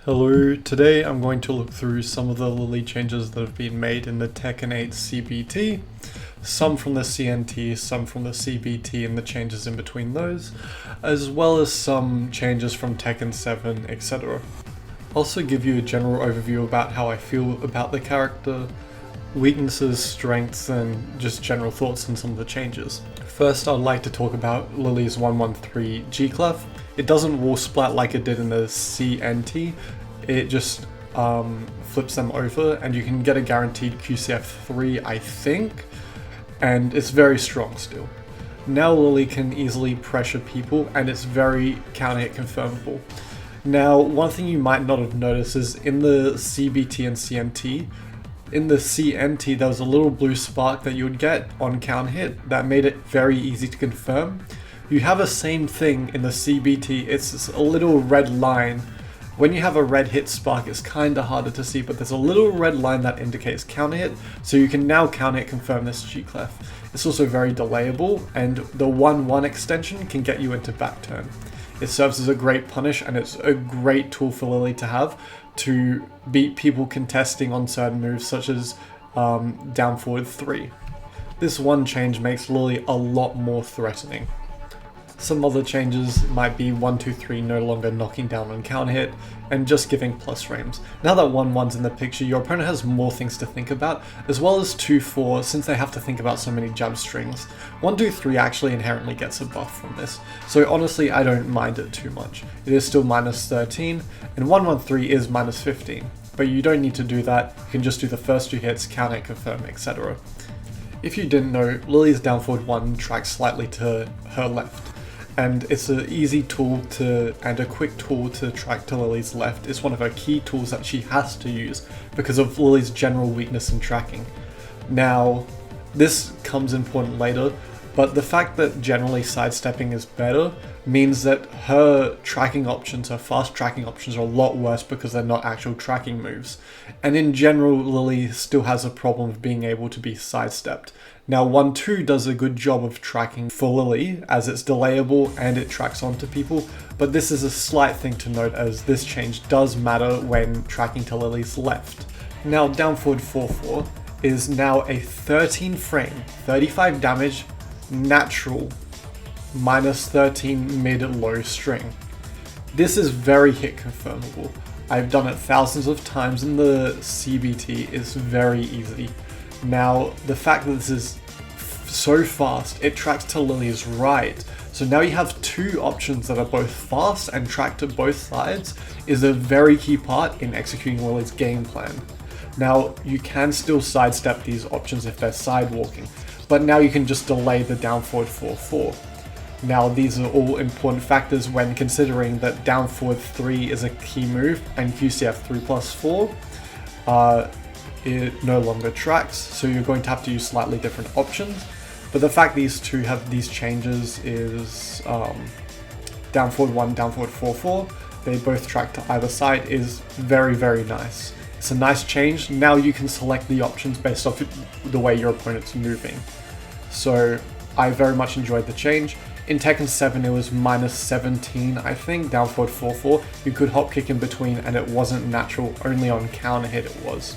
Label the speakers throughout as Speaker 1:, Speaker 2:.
Speaker 1: Hello, today I'm going to look through some of the LILI changes that have been made in the Tekken 8 CBT, some from the CNT, some from the CBT and the changes in between those, as well as some changes from Tekken 7, etc. Also give you a general overview about how I feel about the character, weaknesses, strengths, and just general thoughts on some of the changes. First, I'd like to talk about LILI's 113 G-Clef. It doesn't wall splat like it did in the CNT, it just flips them over and you can get a guaranteed QCF 3, I think, and it's very strong still. Now LILI can easily pressure people and it's very counter hit confirmable. Now, one thing you might not have noticed is in the CBT and CNT, in the CNT there was a little blue spark that you would get on counter hit that made it very easy to confirm. You have the same thing in the CBT, it's a little red line. When you have a red hit spark, it's kinda harder to see, but there's a little red line that indicates counter hit, so you can now counter hit confirm this G-Clef. It's also very delayable, and the 1-1 extension can get you into back turn. It serves as a great punish, and it's a great tool for LILI to have to beat people contesting on certain moves, such as down forward 3. This one change makes LILI a lot more threatening. Some other changes might be 1-2-3 no longer knocking down on counter hit, and just giving plus frames. Now that 1-1's in the picture, your opponent has more things to think about, as well as 2-4 since they have to think about so many jab strings. 1-2-3 actually inherently gets a buff from this, so honestly I don't mind it too much. It is still minus 13, and 1-1-3 is minus 15, but you don't need to do that, you can just do the first 2 hits, counter hit, confirm, etc. If you didn't know, LILI's down forward 1 tracks slightly to her left. And it's an easy tool and a quick tool to track to LILI's left. It's one of her key tools that she has to use because of LILI's general weakness in tracking. Now, this comes important later, but the fact that generally sidestepping is better means that her tracking options, her fast tracking options are a lot worse because they're not actual tracking moves. And in general, LILI still has a problem of being able to be sidestepped. Now 1-2 does a good job of tracking for LILI as it's delayable and it tracks onto people, but this is a slight thing to note as this change does matter when tracking to LILI's left. Now down forward 4-4 is now a 13 frame, 35 damage, natural, minus 13 mid-low string. This is very hit confirmable. I've done it thousands of times in the CBT, it's very easy. Now, the fact that this is so fast, it tracks to LILI's right. So now you have 2 options that are both fast and track to both sides is a very key part in executing LILI's game plan. Now, you can still sidestep these options if they're sidewalking, but now you can just delay the down forward 4-4. Now, these are all important factors when considering that down forward 3 is a key move and QCF 3+4 it no longer tracks, so you're going to have to use slightly different options. But the fact these two have these changes is down forward 1, down forward 4-4, they both track to either side is very, very nice. It's a nice change. Now you can select the options based off the way your opponent's moving. So I very much enjoyed the change. In Tekken 7 it was minus 17, I think, down forward 4-4. You could hop kick in between and it wasn't natural, only on counter hit it was.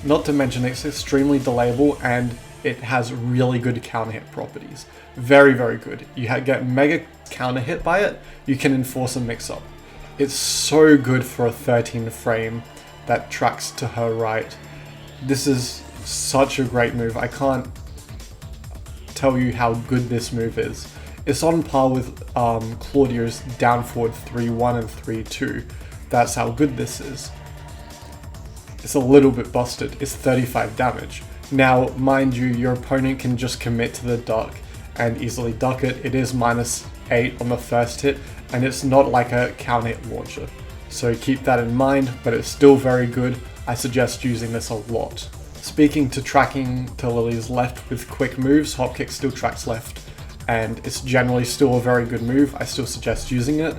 Speaker 1: Not to mention it's extremely delayable and it has really good counter hit properties. Very, very good. You get mega counter hit by it, you can enforce a mix up. It's so good for a 13 frame that tracks to her right. This is such a great move. I can't tell you how good this move is. It's on par with Claudio's down forward 3-1 and 3-2. That's how good this is. It's a little bit busted, it's 35 damage. Now, mind you, your opponent can just commit to the duck and easily duck it. It is minus 8 on the first hit, and it's not like a counter hit launcher. So keep that in mind, but it's still very good. I suggest using this a lot. Speaking to tracking to LILI's left with quick moves, hop kick still tracks left, and it's generally still a very good move. I still suggest using it.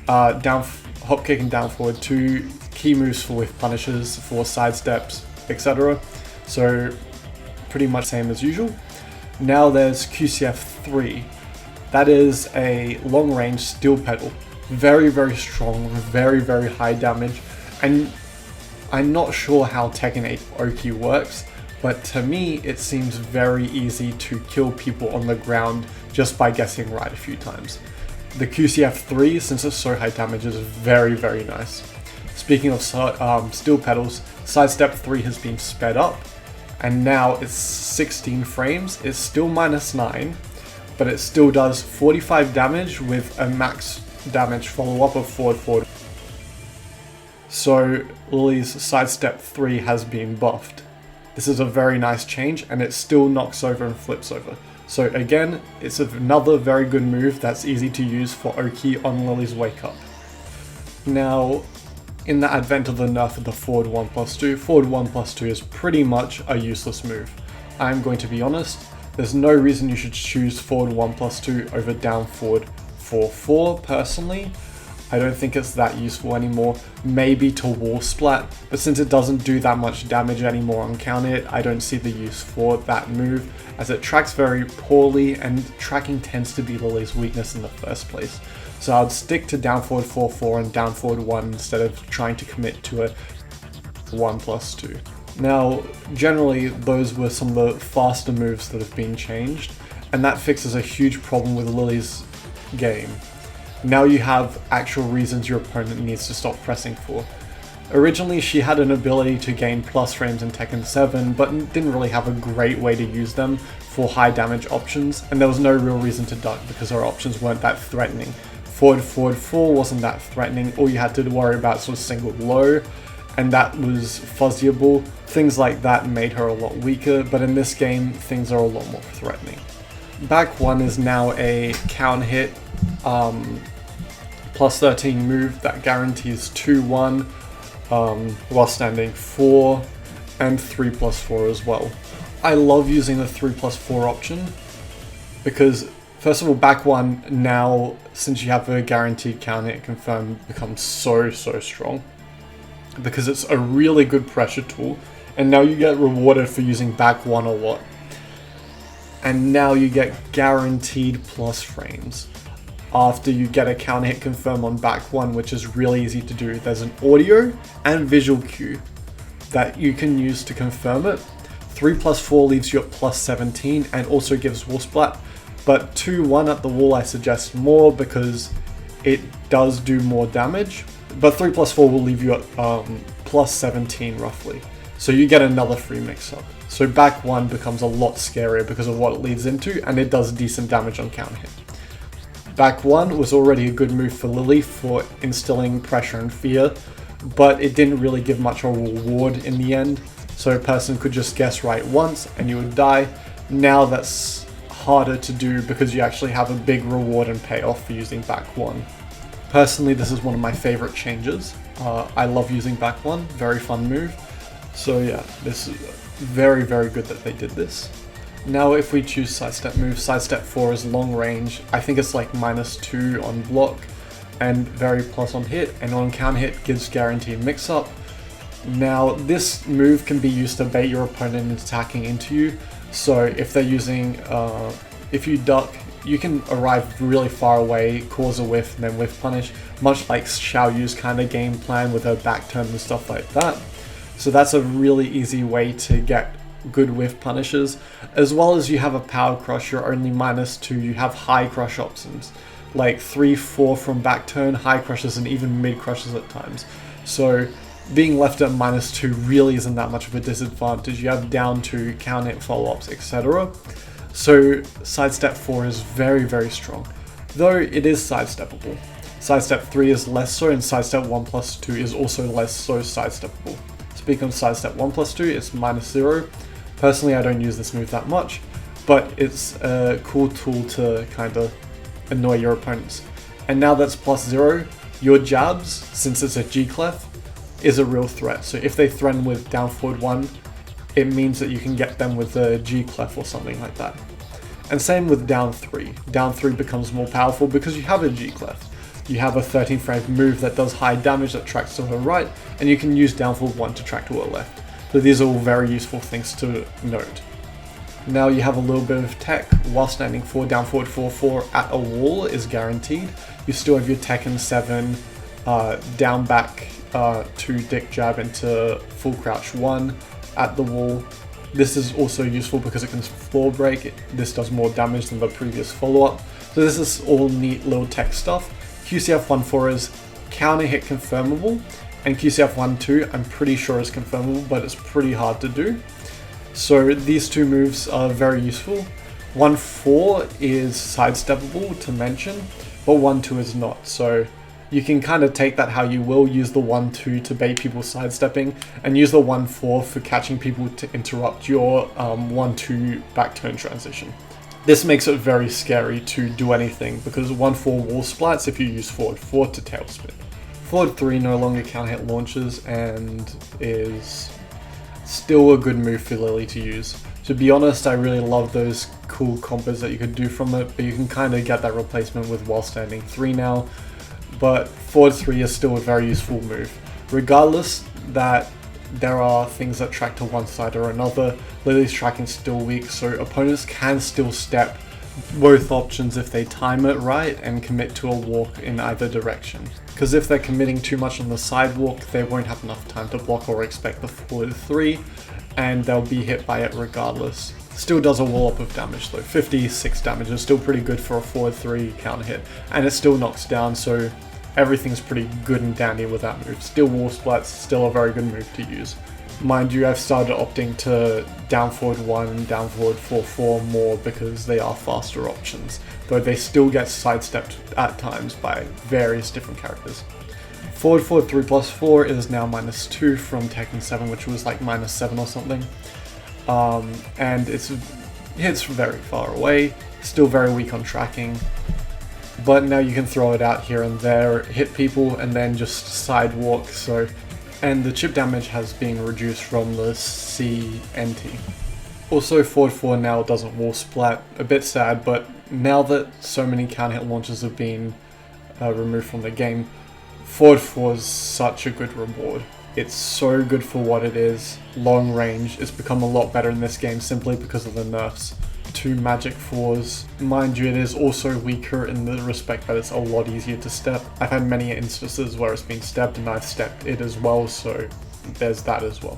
Speaker 1: Hop kick and down forward 2 key moves for with punishes, for sidesteps, etc. So pretty much same as usual. Now there's QCF 3. That is a long range steel pedal. Very, very strong, very, very high damage. And I'm not sure how Tekken 8 Oki works, but to me it seems very easy to kill people on the ground just by guessing right a few times. The QCF3, since it's so high damage, is very, very nice. Speaking of steel pedals, sidestep 3 has been sped up, and now it's 16 frames. It's still -9, but it still does 45 damage with a max damage follow-up of forward. So LILI's sidestep 3 has been buffed. This is a very nice change, and it still knocks over and flips over. So again, it's another very good move that's easy to use for Oki on LILI's wake up. Now, in the advent of the nerf of the forward 1+2, forward 1+2 is pretty much a useless move. I'm going to be honest, there's no reason you should choose forward 1+2 over down forward 4/4 personally. I don't think it's that useful anymore, maybe to wall splat, but since it doesn't do that much damage anymore on counter hit, I don't see the use for that move, as it tracks very poorly, and tracking tends to be LILI's weakness in the first place. So I'd stick to down forward 4/4 and down forward 1 instead of trying to commit to a 1+2. Now, generally, those were some of the faster moves that have been changed, and that fixes a huge problem with LILI's game. Now you have actual reasons your opponent needs to stop pressing for. Originally, she had an ability to gain plus frames in Tekken 7, but didn't really have a great way to use them for high damage options, and there was no real reason to duck because her options weren't that threatening. Forward 4 wasn't that threatening, all you had to worry about was single low, and that was fuzzyable. Things like that made her a lot weaker, but in this game, things are a lot more threatening. Back 1 is now a counter hit plus 13 move that guarantees 2-1 while standing 4 and 3+4 as well. I love using the 3+4 option because, first of all, back 1 now, since you have a guaranteed counter hit confirmed, becomes so strong because it's a really good pressure tool, and now you get rewarded for using back 1 a lot. And now you get guaranteed plus frames after you get a counter hit confirm on back 1, which is really easy to do. There's an audio and visual cue that you can use to confirm it. 3+4 leaves you at +17 and also gives wall splat, but 2-1 at the wall I suggest more because it does do more damage, but 3+4 will leave you at +17 roughly. So you get another free mix-up. So back 1 becomes a lot scarier because of what it leads into, and it does decent damage on counter hit. Back 1 was already a good move for LILI for instilling pressure and fear, but it didn't really give much of a reward in the end, so a person could just guess right once and you would die. Now that's harder to do because you actually have a big reward and payoff for using back 1. Personally, this is one of my favorite changes. I love using back 1, very fun move. So yeah, this is very good that they did this. Now if we choose sidestep move, sidestep 4 is long range. I think it's like -2 on block and very plus on hit, and on counter hit gives guaranteed mix up. Now this move can be used to bait your opponent attacking into you. So if they're using, if you duck, you can arrive really far away, cause a whiff, and then whiff punish, much like Xiao Yu's kind of game plan with her back turn and stuff like that. So that's a really easy way to get good whiff punishes, as well as you have a power crush, you're only -2, you have high crush options, like 3-4 from back turn, high crushes, and even mid crushes at times. So being left at -2 really isn't that much of a disadvantage. You have down to counter hit follow-ups, etc. So sidestep 4 is very strong, though it is sidesteppable. Sidestep 3 is less so, and sidestep 1+2 is also less so sidesteppable. Speaking of sidestep 1+2, it's -0. Personally, I don't use this move that much, but it's a cool tool to kind of annoy your opponents. And now that's +0, your jabs, since it's a G-clef, is a real threat. So if they threaten with down forward 1, it means that you can get them with a G-clef or something like that. And same with down 3. Down 3 becomes more powerful because you have a G-clef. You have a 13 frame move that does high damage that tracks to her right, and you can use down forward 1 to track to her left. So these are all very useful things to note. Now you have a little bit of tech while standing 4, down forward 4-4 at a wall is guaranteed. You still have your Tekken 7 down back 2 dick jab into full crouch 1 at the wall. This is also useful because it can floor break. This does more damage than the previous follow-up. So this is all neat little tech stuff. QCF 1-4 is counter hit confirmable, and QCF 1-2 I'm pretty sure is confirmable, but it's pretty hard to do. So these two moves are very useful. 1-4 is sidesteppable to mention, but 1-2 is not. So you can kind of take that how you will, use the 1-2 to bait people sidestepping, and use the 1-4 for catching people to interrupt your 1-2 back turn transition. This makes it very scary to do anything, because 1-4 wall splats if you use forward 4 to tailspin. Forward 3 no longer counter hit launches and is still a good move for Lily to use. To be honest, I really love those cool combos that you could do from it, but you can kind of get that replacement with while standing 3 now. But forward 3 is still a very useful move. Regardless that there are things that track to one side or another, Lily's tracking is still weak, so opponents can still step both options if they time it right and commit to a walk in either direction. Because if they're committing too much on the sidewalk, they won't have enough time to block or expect the forward 3, and they'll be hit by it regardless. Still does a wall up of damage though. 56 damage is still pretty good for a forward 3 counter hit, and it still knocks down, so everything's pretty good and dandy with that move. Still wall splats, still a very good move to use. Mind you, I've started opting to down forward 1 and down forward 4-4 more because they are faster options, though they still get sidestepped at times by various different characters. Forward 3+4 is now -2 from Tekken 7, which was like -7 or something. And it hits very far away, still very weak on tracking. But now you can throw it out here and there, hit people, and then just sidewalk. And the chip damage has been reduced from the CNT. Also, forward 4 now doesn't wall splat. A bit sad, but now that so many counter hit launches have been removed from the game, forward 4 is such a good reward. It's so good for what it is. Long range. It's become a lot better in this game simply because of the nerfs to magic 4s. Mind you, it is also weaker in the respect that it's a lot easier to step. I've had many instances where it's been stepped and I've stepped it as well, so there's that as well.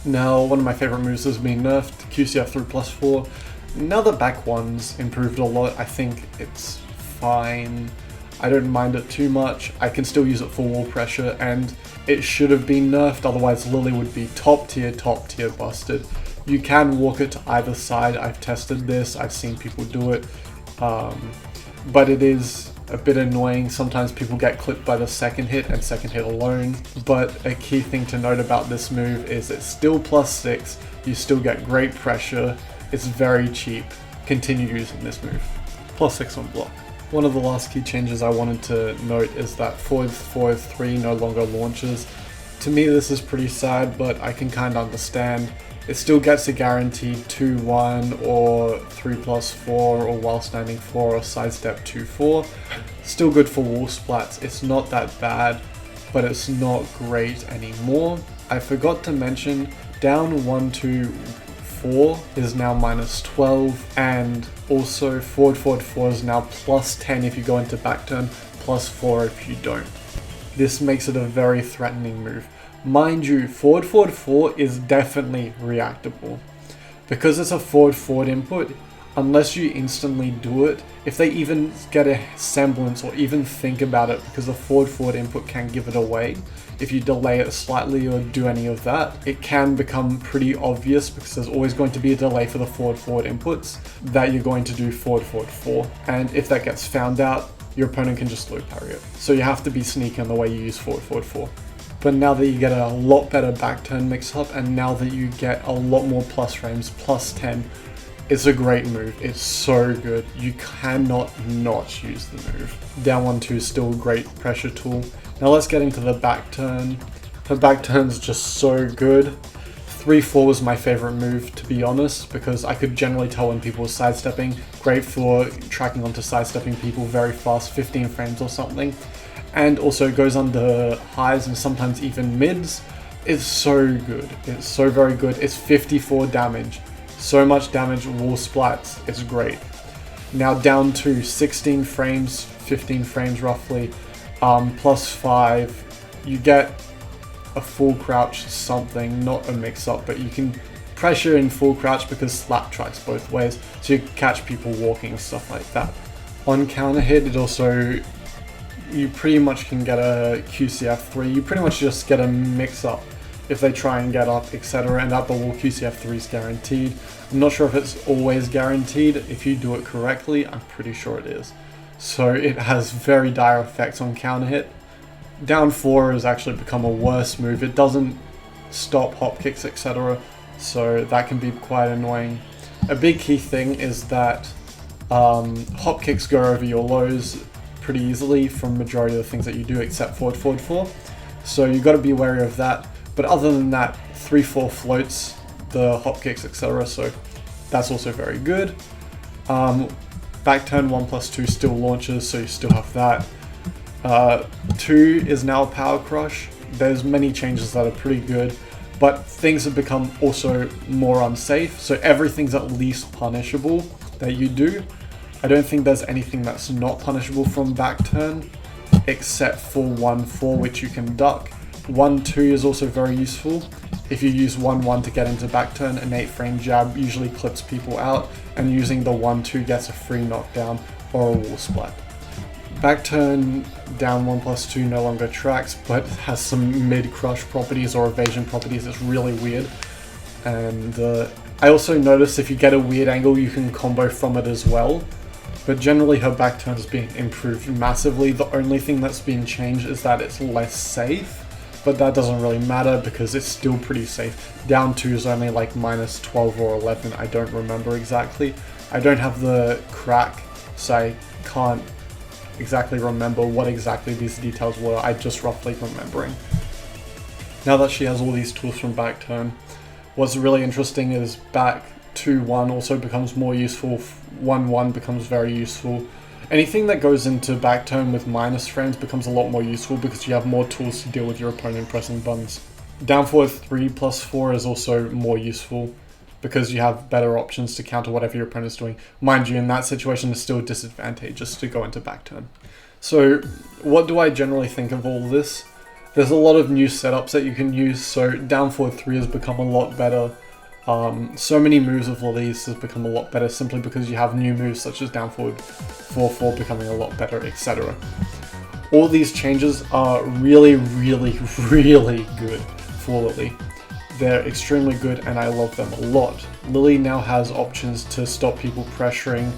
Speaker 1: Now, one of my favorite moves has been nerfed, QCF 3+4. Now the back one's improved a lot. I think it's fine. I don't mind it too much. I can still use it for wall pressure, and it should have been nerfed, otherwise Lily would be top tier busted. You can walk it to either side. I've tested this, I've seen people do it, but it is a bit annoying. Sometimes people get clipped by the second hit and second hit alone, but a key thing to note about this move is it's still +6, you still get great pressure, it's very cheap. Continue using this move. +6 on block. One of the last key changes I wanted to note is that forward 3 no longer launches. To me this is pretty sad, but I can kind of understand. It still gets a guaranteed 2-1 or 3+4 or while standing 4 or sidestep 2-4. Still good for wall splats. It's not that bad, but it's not great anymore. I forgot to mention down 1-2-4 is now -12, and also forward 4 is now +10 if you go into back turn, +4 if you don't. This makes it a very threatening move. Mind you, forward 4 is definitely reactable. Because it's a forward input, unless you instantly do it, if they even get a semblance or even think about it, because the forward input can give it away, if you delay it slightly or do any of that, it can become pretty obvious, because there's always going to be a delay for the forward inputs, that you're going to do forward 4. And if that gets found out, your opponent can just low parry it. So you have to be sneaky on the way you use forward 4. But now that you get a lot better back turn mix up, and now that you get a lot more plus frames, +10, it's a great move. It's so good. You cannot not use the move. Down 1-2 is still a great pressure tool. Now let's get into the back turn. The back turn's just so good. 3-4 was my favorite move, to be honest, because I could generally tell when people were sidestepping. Great for tracking onto sidestepping people very fast, 15 frames or something. And also goes under highs and sometimes even mids. It's so good. It's so very good. It's 54 damage. So much damage, wall splats. It's great. Now down to 16 frames, 15 frames roughly, +5. You get a full crouch something, not a mix-up, but you can pressure in full crouch because slap tracks both ways, so you catch people walking and stuff like that. On counter hit, it also, you pretty much can get a QCF3, you pretty much just get a mix-up if they try and get up, etc. And at the wall, QCF3 is guaranteed. I'm not sure if it's always guaranteed. If you do it correctly, I'm pretty sure it is. So it has very dire effects on counter hit. Down 4 has actually become a worse move. It doesn't stop hop kicks, etc. So that can be quite annoying. A big key thing is that hop kicks go over your lows pretty easily from majority of the things that you do, except forward, forward, 4. So you got to be wary of that. But other than that, 3-4 floats the hop kicks, etc. So that's also very good. Back turn 1+2 still launches, so you still have that. 2 is now a power crush. There's many changes that are pretty good, but things have become also more unsafe. So everything's at least punishable that you do. I don't think there's anything that's not punishable from back turn, except for 1-4, which you can duck. 1-2 is also very useful. If you use 1-1 to get into back turn, an 8-frame jab usually clips people out, and using the 1-2 gets a free knockdown or a wall splat. Back turn down 1+2 no longer tracks, but has some mid-crush properties or evasion properties. It's really weird. And I also noticed if you get a weird angle, you can combo from it as well. But generally her back turn has been improved massively. The only thing that's been changed is that it's less safe. But that doesn't really matter because it's still pretty safe. Down 2 is only like -12 or 11, I don't remember exactly. I don't have the crack, so I can't exactly remember what exactly these details were. I'm just roughly remembering. Now that she has all these tools from back turn, what's really interesting is back 2-1 also becomes more useful, 1-1 becomes very useful. Anything that goes into back turn with minus frames becomes a lot more useful because you have more tools to deal with your opponent pressing buttons. Down forward 3+4 is also more useful because you have better options to counter whatever your opponent's doing. Mind you, in that situation it's still disadvantageous to go into back turn. So what do I generally think of all this? There's a lot of new setups that you can use, so down forward 3 has become a lot better. So many moves of LILI's has become a lot better simply because you have new moves such as down forward 4-4 becoming a lot better, etc. All these changes are really, really, really good for LILI. They're extremely good and I love them a lot. LILI now has options to stop people pressuring,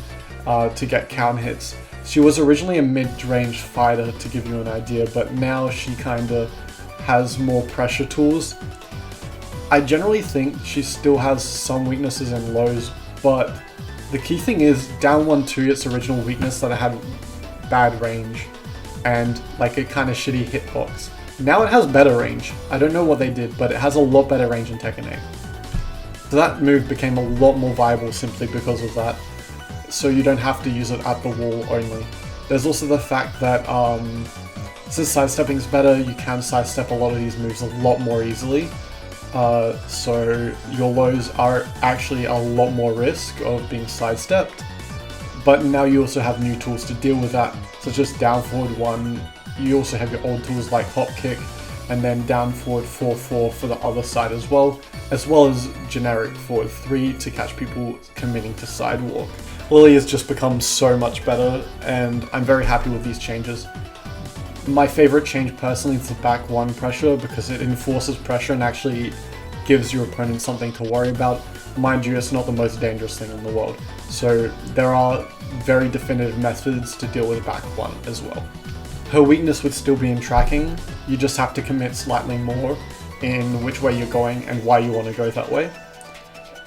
Speaker 1: to get count hits. She was originally a mid-range fighter, to give you an idea, but now she kinda has more pressure tools. I generally think she still has some weaknesses in lows, but the key thing is down 1-2, its original weakness that it had bad range and like a kind of shitty hitbox. Now it has better range. I don't know what they did, but it has a lot better range in Tekken 8. So that move became a lot more viable simply because of that. So you don't have to use it at the wall only. There's also the fact that since sidestepping is better, you can sidestep a lot of these moves a lot more easily. So your lows are actually a lot more risk of being sidestepped. But now you also have new tools to deal with that, such as down forward 1. You also have your old tools like hop kick, and then down forward 4-4 for the other side as well as generic forward 3 to catch people committing to sidewalk. LILI has just become so much better, and I'm very happy with these changes. My favorite change personally is the back 1 pressure because it enforces pressure and actually gives your opponent something to worry about. Mind you, it's not the most dangerous thing in the world. So there are very definitive methods to deal with back 1 as well. Her weakness would still be in tracking. You just have to commit slightly more in which way you're going and why you want to go that way.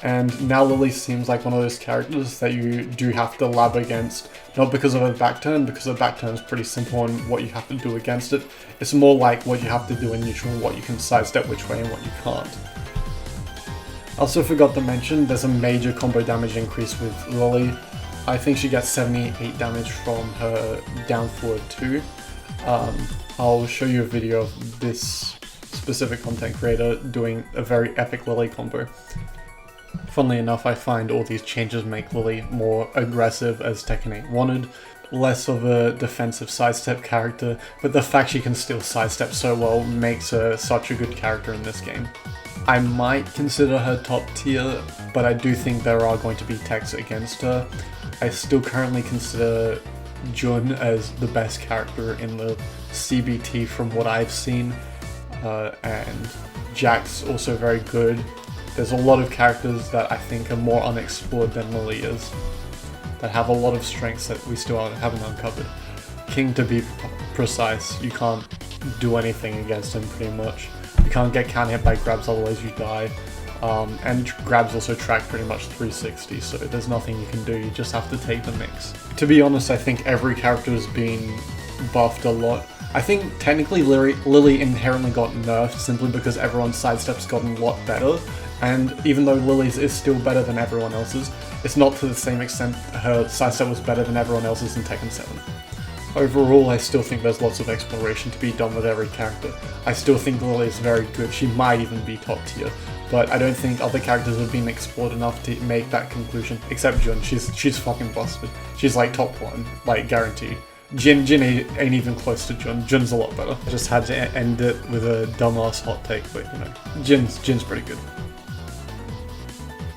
Speaker 1: And now LILI seems like one of those characters that you do have to lab against, not because of her back turn, because her back turn is pretty simple on what you have to do against it. It's more like what you have to do in neutral, what you can sidestep which way and what you can't. I also forgot to mention there's a major combo damage increase with LILI. I think she gets 78 damage from her down forward 2. I'll show you a video of this specific content creator doing a very epic LILI combo. Funnily enough, I find all these changes make LILI more aggressive as Tekken 8 wanted. less of a defensive sidestep character, but the fact she can still sidestep so well makes her such a good character in this game. I might consider her top tier, but I do think there are going to be techs against her. I still currently consider Jun as the best character in the CBT from what I've seen, and Jack's also very good. There's a lot of characters that I think are more unexplored than Lily is, that have a lot of strengths that we still haven't uncovered. King, to be precise, you can't do anything against him pretty much. You can't get counter hit by grabs, otherwise you die. And grabs also track pretty much 360, so there's nothing you can do, you just have to take the mix. To be honest, I think every character has been buffed a lot. I think technically Lily inherently got nerfed simply because everyone's sidestep's gotten a lot better, and even though Lily's is still better than everyone else's, it's not to the same extent her sidestep was better than everyone else's in Tekken 7. Overall, I still think there's lots of exploration to be done with every character. I still think Lily is very good, she might even be top tier, but I don't think other characters have been explored enough to make that conclusion, except Jun. She's fucking busted. She's like top 1, like guaranteed. Jin ain't even close to Jun. Jun's a lot better. I just had to end it with a dumbass hot take, but you know, Jin's pretty good.